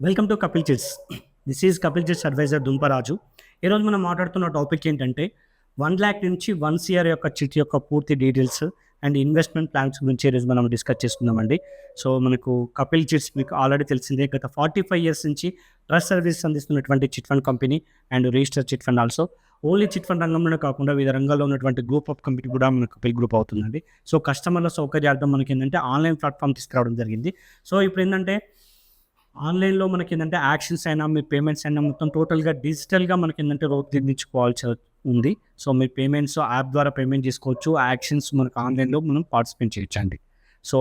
Welcome to Kapil Chits. This is Kapil Chits advisor Dumparaju. ఈరోజు మనం మాట్లాడుతున్న టాపిక్ ఏంటంటే 1,00,000 నుంచి 1 CR యొక్క చిట్ యొక్క పూర్తి డీటెయిల్స్ అండ్ ఇన్వెస్ట్మెంట్ ప్లాన్స్ గురించి ఈరోజు మనం డిస్కస్ చేసుకుందామండి. సో మనకు కపిల్ చిట్స్ మీకు ఆల్రెడీ తెలిసిందే, గత 45 ఇయర్స్ నుంచి ట్రస్ట్ సర్వీస్ అందిస్తున్నటువంటి chit fund company and register chit fund also. Only chit fund రంగంలోనే కాకుండా వివిధ రంగాల్లో ఉన్నటువంటి గ్రూప్ ఆఫ్ కంపెనీ కూడా మనకు కపిల్ గ్రూప్ అవుతుందండి. సో కస్టమర్ల సౌకర్యార్థం మనకి ఏంటంటే ఆన్లైన్ ప్లాట్ఫామ్ తీసుకురావడం జరిగింది. సో ఇప్పుడు ఏంటంటే ఆన్లైన్లో మనకి ఏంటంటే యాక్షన్స్ అయినా మీ పేమెంట్స్ అయినా మొత్తం టోటల్గా డిజిటల్గా మనకి ఏంటంటే రూపుదిద్దించుకోవాల్సి ఉంది. సో మీ పేమెంట్స్ యాప్ ద్వారా పేమెంట్ చేసుకోవచ్చు, యాక్షన్స్ మనకు ఆన్లైన్లో మనం పార్టిసిపేట్ చేయొచ్చండి. సో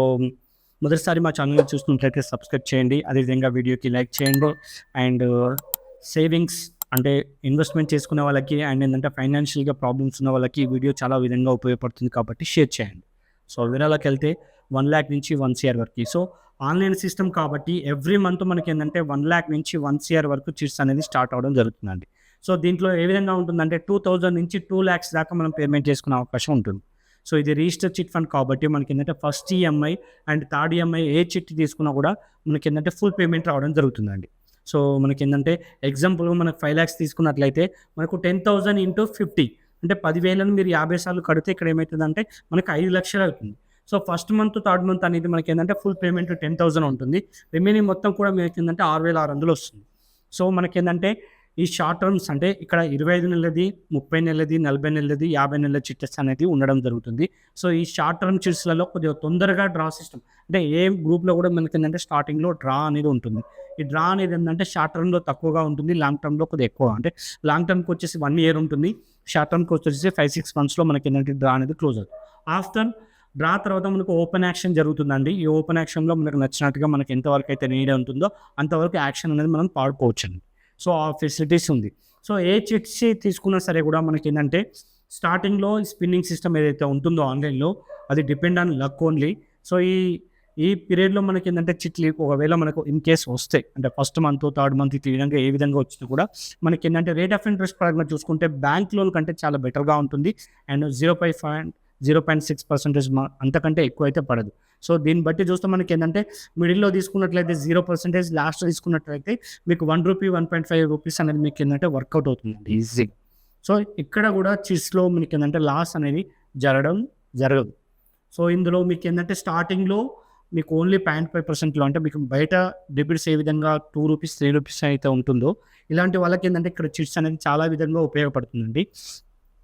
మొదటిసారి మా ఛానల్ చూస్తున్నట్లయితే సబ్స్క్రైబ్ చేయండి, అదేవిధంగా వీడియోకి లైక్ చేయండి. అండ్ సేవింగ్స్ అంటే ఇన్వెస్ట్మెంట్ చేసుకునే వాళ్ళకి అండ్ ఏంటంటే ఫైనాన్షియల్గా ప్రాబ్లమ్స్ ఉన్న వాళ్ళకి ఈ వీడియో చాలా విధంగా ఉపయోగపడుతుంది కాబట్టి షేర్ చేయండి. సో వివరాలకు వెళ్తే 1,00,000 నుంచి 1 CR వరకు. సో ఆన్లైన్ సిస్టమ్ కాబట్టి ఎవ్రీ మంత్ మనకి ఏంటంటే 1,00,000 నుంచి 1 CR వరకు చిట్స్ అనేది స్టార్ట్ అవ్వడం జరుగుతుందండి. సో దీంట్లో ఏ విధంగా ఉంటుందంటే 2,000 నుంచి 2,00,000 దాకా మనం పేమెంట్ చేసుకునే అవకాశం ఉంటుంది. సో ఇది రిజిస్టర్ చిట్ ఫండ్ కాబట్టి మనకి ఏంటంటే first EMI and third EMI A chit తీసుకున్నా కూడా మనకి ఏంటంటే ఫుల్ పేమెంట్ రావడం జరుగుతుందండి. సో మనకి ఏంటంటే ఎగ్జాంపుల్ మనకు 5,00,000 తీసుకున్నట్లయితే మనకు 10,000 ఇంటూ 50 అంటే 10,000 మీరు 50 సార్లు కడితే ఇక్కడ ఏమవుతుందంటే మనకు 5,00,000 అవుతుంది. So first month third month అనేది మనకి ఏంటంటే ఫుల్ పేమెంట్ 10,000 ఉంటుంది. రిమైనింగ్ మొత్తం కూడా మనకి ఏంటంటే 6,600 వస్తుంది. సో మనకి ఏంటంటే ఈ షార్ట్ టర్మ్స్ అంటే ఇక్కడ 25 నెలలది, 30 నెలలది, 40 నెలలది, 50 నెలల చిట్స్ అనేది ఉండడం జరుగుతుంది. సో ఈ షార్ట్ టర్మ్ చిట్స్లలో కొద్దిగా తొందరగా డ్రా సిస్టమ్ అంటే ఏ గ్రూప్లో కూడా మనకి ఏంటంటే స్టార్టింగ్లో డ్రా అనేది ఉంటుంది. ఈ డ్రా అనేది ఏంటంటే షార్ట్ టర్మ్లో తక్కువగా ఉంటుంది, లాంగ్ టర్మ్లో కొద్దిగా ఎక్కువ. అంటే లాంగ్ టర్మ్కి వచ్చేసి 1 year ఉంటుంది, షార్ట్ టర్మ్కి వచ్చేసి 5-6 monthsలో మనకి ఏంటంటే డ్రా అనేది క్లోజ్ అవుతుంది. ఆఫ్టర్ డ్రా తర్వాత మనకు ఓపెన్ యాక్షన్ జరుగుతుందండి. ఈ ఓపెన్ యాక్షన్లో మనకు నచ్చినట్టుగా మనకి ఎంతవరకు అయితే నీడ్ ఉంటుందో అంతవరకు యాక్షన్ అనేది మనం పాడుకోవచ్చండి. సో ఆ ఫెసిలిటీస్ ఉంది. సో ఏ చిట్స్ తీసుకున్నా సరే కూడా మనకి ఏంటంటే స్టార్టింగ్లో స్పిన్నింగ్ సిస్టమ్ ఏదైతే ఉంటుందో ఆన్లైన్లో అది depend on luck only. So ఈ పీరియడ్లో మనకి ఏంటంటే చిట్లు ఒకవేళ మనకు ఇన్ కేస్ వస్తే అంటే ఫస్ట్ మంత్ థర్డ్ మంత్ ఈ విధంగా ఏ విధంగా వచ్చినా కూడా మనకి ఏంటంటే రేట్ ఆఫ్ ఇంట్రెస్ట్ పరంగా చూసుకుంటే బ్యాంక్ లోన్ కంటే చాలా బెటర్గా ఉంటుంది. అండ్ 0.6% అంతకంటే ఎక్కువ అయితే పడదు. సో దీన్ని బట్టి చూస్తే మనకి ఏంటంటే మిడిల్లో తీసుకున్నట్లయితే 0%, లాస్ట్ తీసుకున్నట్లయితే మీకు ₹1, ₹1.5 అనేది మీకు ఏంటంటే వర్కౌట్ అవుతుందండి ఈజీగా. సో ఇక్కడ కూడా చిట్స్లో మీకు ఏంటంటే లాస్ అనేది జరగదు. సో ఇందులో మీకు ఏంటంటే స్టార్టింగ్లో మీకు ఓన్లీ 0.5%లో అంటే మీకు బయట డెబిట్స్ ఏ విధంగా ₹2, ₹3 అయితే ఉంటుందో ఇలాంటి వాళ్ళకి ఏంటంటే ఇక్కడ చిట్స్ అనేది చాలా విధంగా ఉపయోగపడుతుందండి.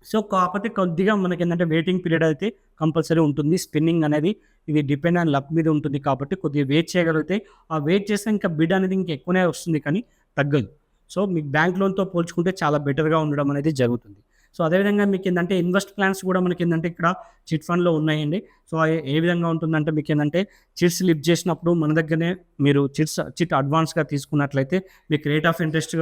సో కాకపోతే కొద్దిగా మనకి ఏంటంటే వెయిటింగ్ పీరియడ్ అయితే కంపల్సరీ ఉంటుంది. స్పిన్నింగ్ అనేది ఇది డిపెండ్ ఆన్ లక్ మీద ఉంటుంది కాబట్టి కొద్దిగా వెయిట్ చేయగలిగితే ఆ వెయిట్ చేస్తే ఇంకా బిడ్ అనేది ఇంకా ఎక్కువనే వస్తుంది కానీ తగ్గదు. సో మీకు బ్యాంక్ లోన్తో పోల్చుకుంటే చాలా బెటర్గా ఉండడం అనేది జరుగుతుంది. సో అదేవిధంగా మీకు ఏంటంటే ఇన్వెస్ట్ ప్లాన్స్ కూడా మనకి ఏంటంటే ఇక్కడ చిట్ ఫండ్లో ఉన్నాయండి. సో ఏ విధంగా ఉంటుందంటే మీకు ఏంటంటే చిట్స్ లిఫ్ట్ చేసినప్పుడు మన దగ్గరనే మీరు చిట్ అడ్వాన్స్గా తీసుకున్నట్లయితే మీకు రేట్ ఆఫ్ ఇంట్రెస్ట్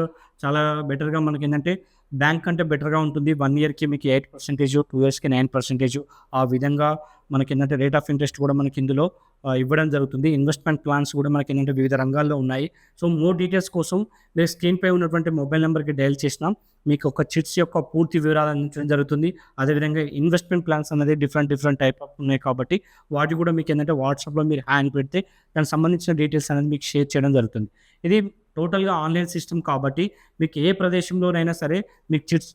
చాలా బెటర్గా మనకి ఏంటంటే బ్యాంక్ కంటే బెటర్గా ఉంటుంది. 1 yearకి మీకు 8%, 2 yearsకి 9%. ఆ విధంగా మనకి ఏంటంటే రేట్ ఆఫ్ ఇంట్రెస్ట్ కూడా మనకి ఇందులో ఇవ్వడం జరుగుతుంది. ఇన్వెస్ట్మెంట్ ప్లాన్స్ కూడా మనకి ఏంటంటే వివిధ రంగాల్లో ఉన్నాయి. సో మోర్ డీటెయిల్స్ కోసం మీరు స్క్రీన్పై ఉన్నటువంటి మొబైల్ నెంబర్కి డయల్ చేసినాం మీకు ఒక చిట్స్ యొక్క పూర్తి వివరాలు అందించడం జరుగుతుంది. అదేవిధంగా ఇన్వెస్ట్మెంట్ ప్లాన్స్ అనేది డిఫరెంట్ టైప్ ఆఫ్ ఉన్నాయి కాబట్టి వాటి కూడా మీకు ఏంటంటే వాట్సాప్లో మీరు హ్యాండ్ పెడితే దానికి సంబంధించిన డీటెయిల్స్ అనేది మీకు షేర్ చేయడం జరుగుతుంది. ఇది టోటల్గా ఆన్లైన్ సిస్టమ్ కాబట్టి మీకు ఏ ప్రదేశంలోనైనా సరే మీకు చిట్స్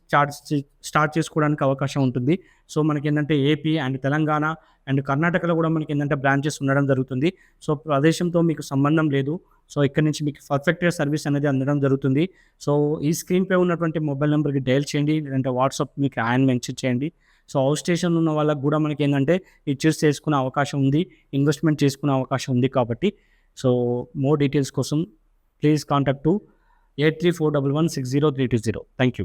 స్టార్ట్ చేసుకోవడానికి అవకాశం ఉంటుంది. సో మనకి ఏంటంటే ఏపీ అండ్ తెలంగాణ అండ్ కర్ణాటకలో కూడా మనకి ఏంటంటే బ్రాంచెస్ ఉండడం జరుగుతుంది. సో ప్రదేశంతో మీకు సంబంధం లేదు. సో ఇక్కడ నుంచి మీకు పర్ఫెక్ట్గా సర్వీస్ అనేది అందడం జరుగుతుంది. సో ఈ స్క్రీన్పై ఉన్నటువంటి మొబైల్ నెంబర్కి డయల్ చేయండి, లేదంటే వాట్సాప్ మీకు ఆయన మెన్షన్ చేయండి. సో అవుట్ స్టేషన్ ఉన్న వాళ్ళకి కూడా మనకి ఏంటంటే ఈ చిట్స్ చేసుకునే అవకాశం ఉంది, ఇన్వెస్ట్మెంట్ చేసుకునే అవకాశం ఉంది కాబట్టి సో మోర్ డీటెయిల్స్ కోసం please contact to 8341160320. Thank you.